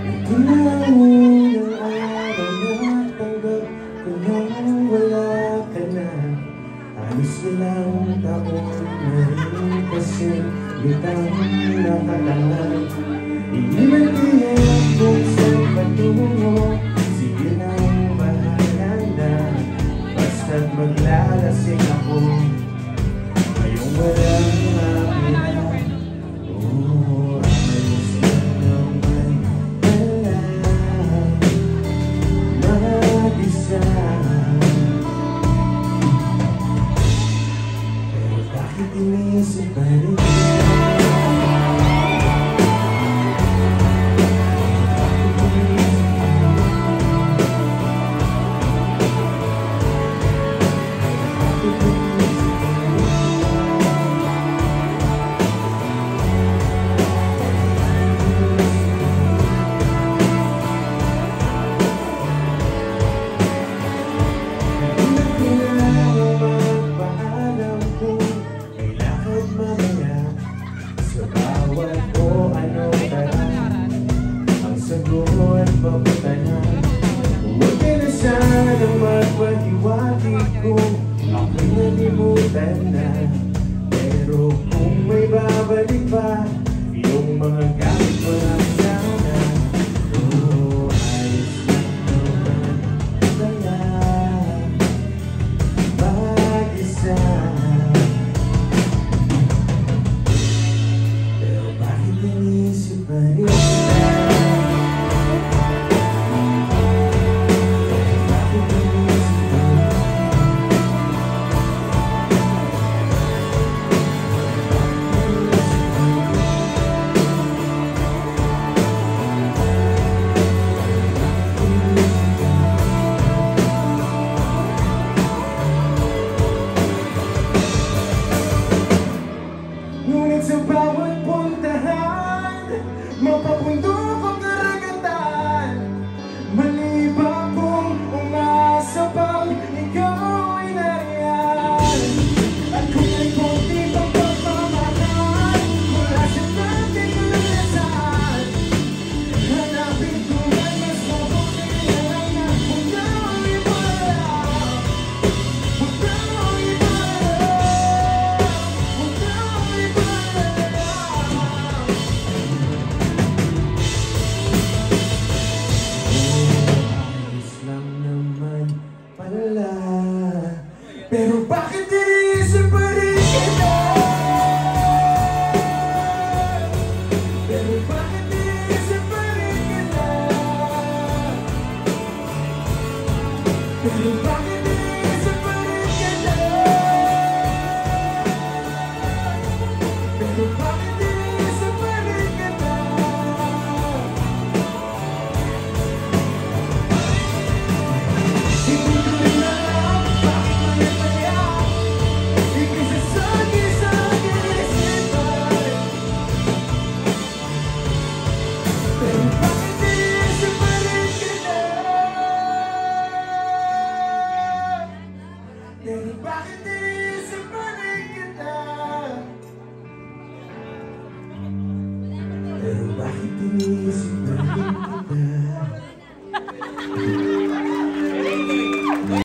Ito na ang unang araw na tanggap ko nang wala ka na. Halos ilang taon na rin kasi litang nakalaan. Iiwan din kung saan patungo, sige nang bahala na. Basta't maglalasing ako ngayong walang apila. Oh, ayos lang naman pala mag-isa. Pero bakit inisip pa rin? Huwag ka na sanang magpaliwanag kung ako'y nalimutan na. Pero kung may babalik pa, yung mga gamit ko lang sana. Oh, ayos lang naman pala mag-isa. Pero bakit inisip pa rin? Ngunit sa bawat puntahan, mapapundok ang karagatan. Mali ba kung umasa pang ikaw ay nariyan? At kung may konti pang pagmamahal mula sa natin lunasan, hanapin ko ay mas mabuti na lang na kung daw ibalang. Kung daw ibalang. Kung daw pala. Pero bakit iniisip pa rin kita? Pero bakit iniisip pa rin kita? Pero bakit iniisip pa rin kita? Pero bakit iniisip pa rin kita? Hindi ko rin alam bakit maya-maya ikisasagi sa aking isipan. Pero bakit iniisip pa rin kita? Pero bakit